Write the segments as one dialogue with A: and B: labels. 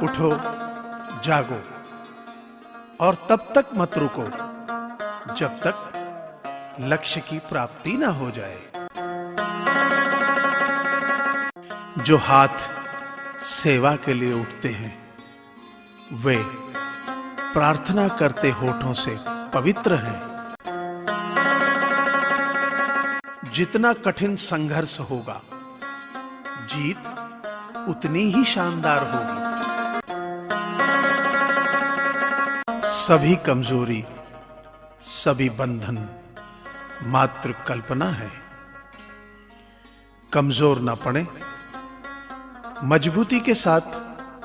A: उठो, जागो और तब तक मत रुको जब तक लक्ष्य की प्राप्ति ना हो जाए। जो हाथ सेवा के लिए उठते हैं वे प्रार्थना करते होठों से पवित्र हैं। जितना कठिन संघर्ष होगा, जीत उतनी ही शानदार होगी। सभी कमजोरी, सभी बंधन मात्र कल्पना है। कमजोर ना पड़े, मजबूती के साथ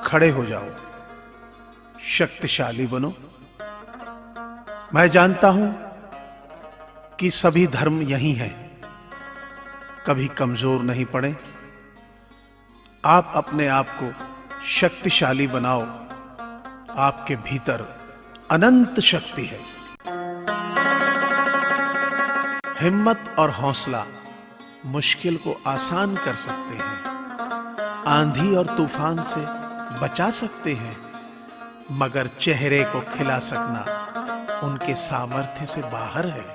A: खड़े हो जाओ, शक्तिशाली बनो। मैं जानता हूं कि सभी धर्म यही हैं। कभी कमजोर नहीं पड़े। आप अपने आप को शक्तिशाली बनाओ। आपके भीतर अनंत शक्ति है। हिम्मत और हौसला मुश्किल को आसान कर सकते हैं। आंधी और तूफान से बचा सकते हैं, मगर चेहरे को खिला सकना उनके सामर्थ्य से बाहर है।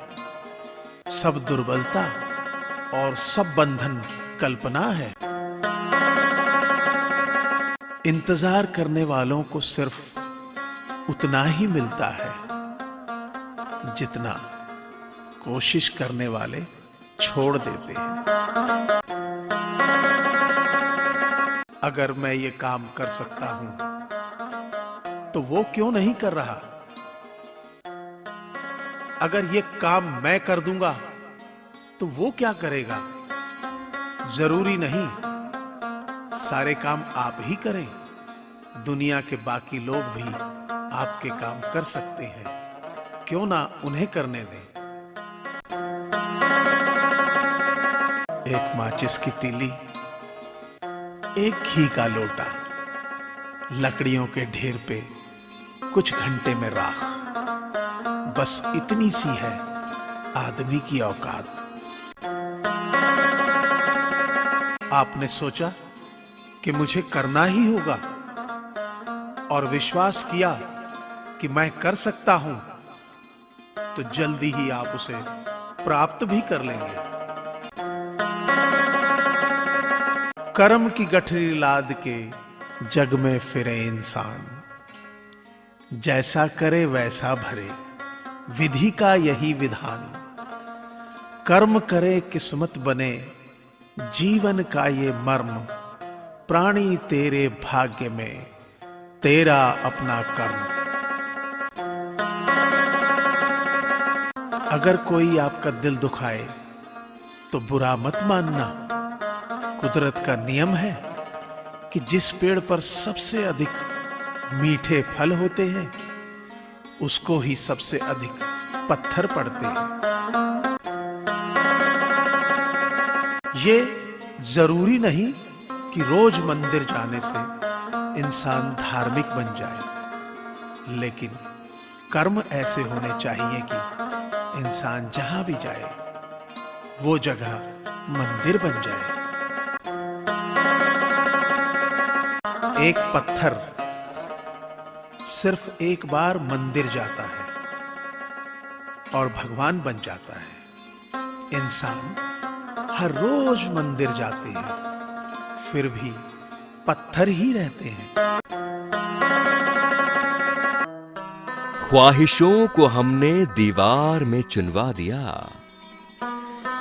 A: सब दुर्बलता और सब बंधन कल्पना है। इंतजार करने वालों को सिर्फ उतना ही मिलता है जितना कोशिश करने वाले छोड़ देते हैं। अगर मैं ये काम कर सकता हूं तो वो क्यों नहीं कर रहा? अगर ये काम मैं कर दूंगा तो वो क्या करेगा? जरूरी नहीं सारे काम आप ही करें। दुनिया के बाकी लोग भी आपके काम कर सकते हैं। क्यों ना उन्हें करने दें। एक माचिस की तीली, एक घी का लोटा, लकड़ियों के ढेर पे कुछ घंटे में राख। बस इतनी सी है आदमी की औकात। आपने सोचा कि मुझे करना ही होगा और विश्वास किया कि मैं कर सकता हूं, तो जल्दी ही आप उसे प्राप्त भी कर लेंगे। कर्म की गठरी लाद के जग में फिरे इंसान, जैसा करे वैसा भरे, विधि का यही विधान। कर्म करे किस्मत बने, जीवन का ये मर्म। प्राणी तेरे भाग्य में, तेरा अपना कर्म। अगर कोई आपका दिल दुखाए तो बुरा मत मानना। कुदरत का नियम है कि जिस पेड़ पर सबसे अधिक मीठे फल होते हैं उसको ही सबसे अधिक पत्थर पड़ते हैं। ये जरूरी नहीं कि रोज मंदिर जाने से इंसान धार्मिक बन जाए, लेकिन कर्म ऐसे होने चाहिए कि इंसान जहां भी जाए वो जगह मंदिर बन जाए। एक पत्थर सिर्फ एक बार मंदिर जाता है और भगवान बन जाता है। इंसान हर रोज मंदिर जाते हैं फिर भी पत्थर ही रहते हैं।
B: ख्वाहिशों को हमने दीवार में चुनवा दिया।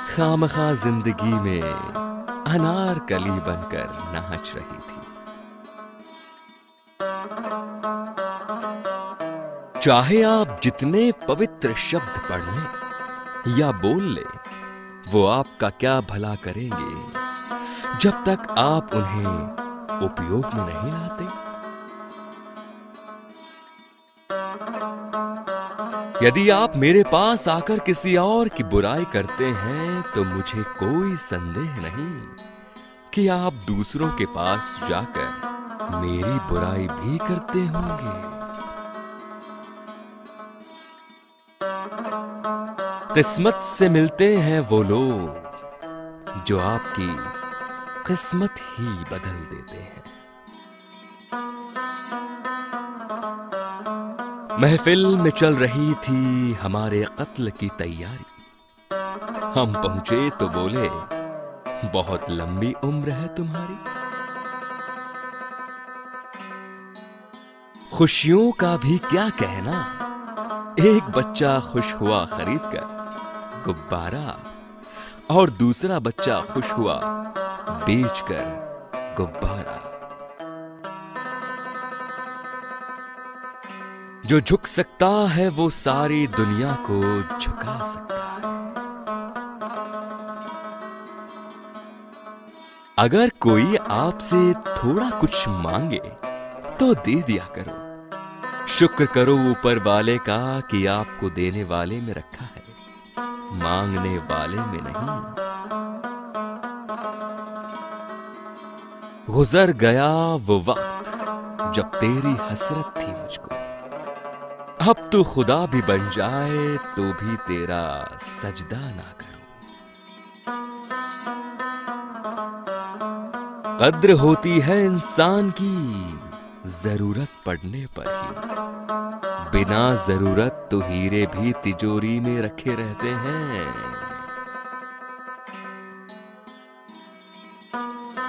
B: खामखा जिंदगी में अनारकली बनकर नाच रही थी। चाहे आप जितने पवित्र शब्द पढ़ लें या बोल लें, वो आपका क्या भला करेंगे जब तक आप उन्हें उपयोग में नहीं लाते। यदि आप मेरे पास आकर किसी और की बुराई करते हैं तो मुझे कोई संदेह नहीं कि आप दूसरों के पास जाकर मेरी बुराई भी करते होंगे। किस्मत से मिलते हैं वो लोग जो आपकी किस्मत ही बदल देते हैं। महफिल में चल रही थी हमारे कत्ल की तैयारी। हम पहुंचे तो बोले, बहुत लंबी उम्र है तुम्हारी। खुशियों का भी क्या कहना, एक बच्चा खुश हुआ खरीद कर गुब्बारा, और दूसरा बच्चा खुश हुआ बेचकर गुब्बारा। जो झुक सकता है वो सारी दुनिया को झुका सकता है। अगर कोई आपसे थोड़ा कुछ मांगे तो दे दिया करो। शुक्र करो ऊपर वाले का कि आपको देने वाले में रखा है, मांगने वाले में नहीं। गुजर गया वो वक्त जब तेरी हसरत थी मुझको। अब तो खुदा भी बन जाए तो भी तेरा सजदा ना करूं। कद्र होती है इंसान की जरूरत पड़ने पर ही। बिना जरूरत तो हीरे भी तिजोरी में रखे रहते हैं।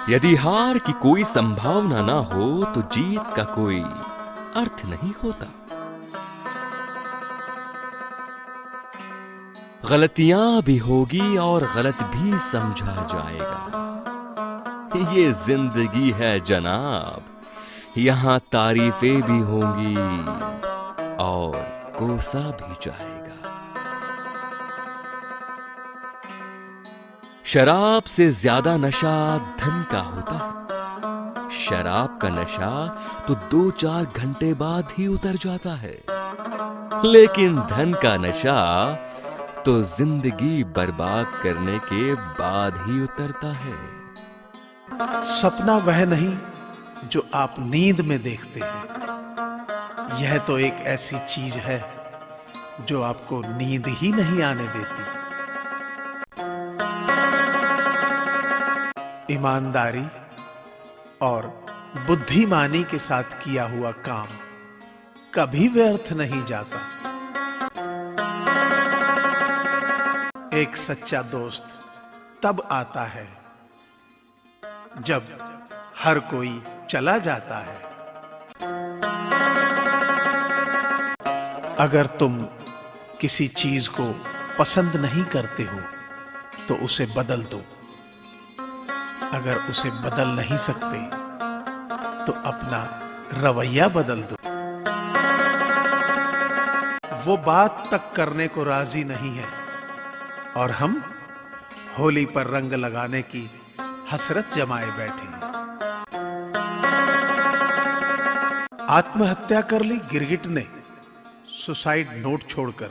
B: यदि हार की कोई संभावना ना हो तो जीत का कोई अर्थ नहीं होता। गलतियां भी होगी और गलत भी समझा जाएगा। ये जिंदगी है जनाब, यहां तारीफें भी होंगी और कोसा भी जाएगा। शराब से ज्यादा नशा धन का होता है। शराब का नशा तो 2-4 घंटे बाद ही उतर जाता है, लेकिन धन का नशा तो जिंदगी बर्बाद करने के बाद ही उतरता है।
A: सपना वह नहीं जो आप नींद में देखते हैं, यह तो एक ऐसी चीज है जो आपको नींद ही नहीं आने देती। ईमानदारी और बुद्धिमानी के साथ किया हुआ काम कभी व्यर्थ नहीं जाता। एक सच्चा दोस्त तब आता है जब हर कोई चला जाता है। अगर तुम किसी चीज को पसंद नहीं करते हो तो उसे बदल दो। अगर उसे बदल नहीं सकते तो अपना रवैया बदल दो। वो बात तक करने को राजी नहीं है और हम होली पर रंग लगाने की हसरत जमाए बैठे हैं। आत्महत्या कर ली गिरगिट ने सुसाइड नोट छोड़कर।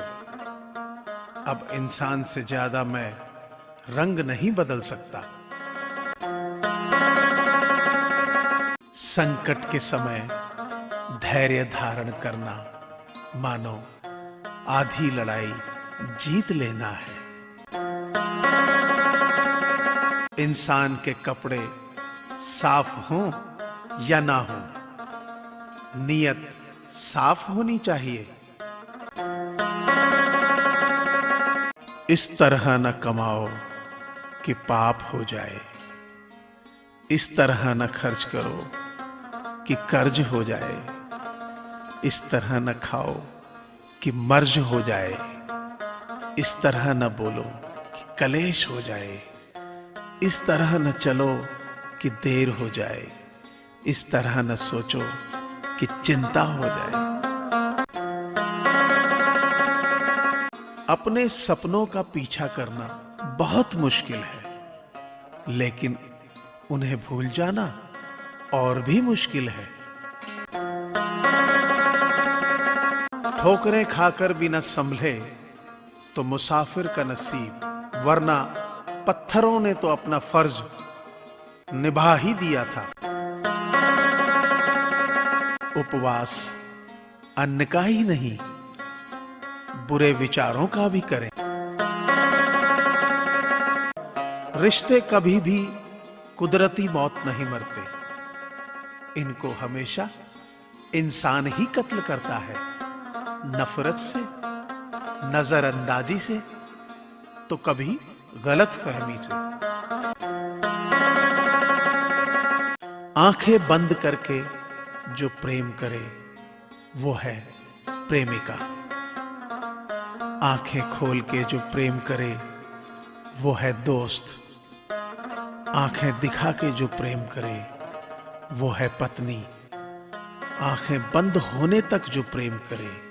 A: अब इंसान से ज्यादा मैं रंग नहीं बदल सकता। संकट के समय धैर्य धारण करना मानो आधी लड़ाई जीत लेना है। इंसान के कपड़े साफ हों या ना हो, नियत साफ होनी चाहिए। इस तरह न कमाओ कि पाप हो जाए, इस तरह न खर्च करो कि कर्ज हो जाए, इस तरह न खाओ कि मर्ज हो जाए, इस तरह न बोलो कि कलेश हो जाए, इस तरह न चलो कि देर हो जाए, इस तरह न सोचो कि चिंता हो जाए। अपने सपनों का पीछा करना बहुत मुश्किल है, लेकिन उन्हें भूल जाना और भी मुश्किल है। ठोकरें खाकर भी न संभले तो मुसाफिर का नसीब, वरना पत्थरों ने तो अपना फर्ज निभा ही दिया था। उपवास अन्न का ही नहीं, बुरे विचारों का भी करें। रिश्ते कभी भी कुदरती मौत नहीं मरते, इनको हमेशा इंसान ही कत्ल करता है। नफरत से, नजरअंदाजी से, तो कभी गलतफहमी से। आंखें बंद करके जो प्रेम करे वो है प्रेमिका। आंखें खोल के जो प्रेम करे वो है दोस्त। आंखें दिखा के जो प्रेम करे वो है पत्नी। आंखें बंद होने तक जो प्रेम करे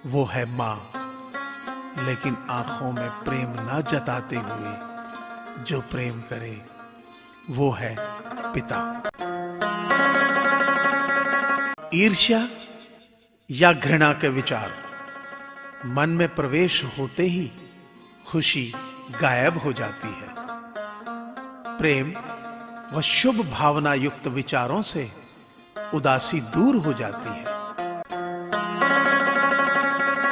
A: वो है मां। लेकिन आंखों में प्रेम ना जताते हुए जो प्रेम करे वो है पिता। ईर्ष्या या घृणा के विचार मन में प्रवेश होते ही खुशी गायब हो जाती है। प्रेम व शुभ भावना युक्त विचारों से उदासी दूर हो जाती है।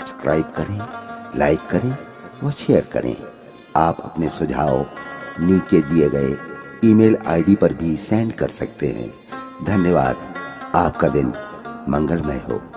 C: सब्सक्राइब करें, लाइक करें व शेयर करें। आप अपने सुझाव नीचे दिए गए ईमेल आईडी पर भी सेंड कर सकते हैं। धन्यवाद। आपका दिन मंगलमय हो।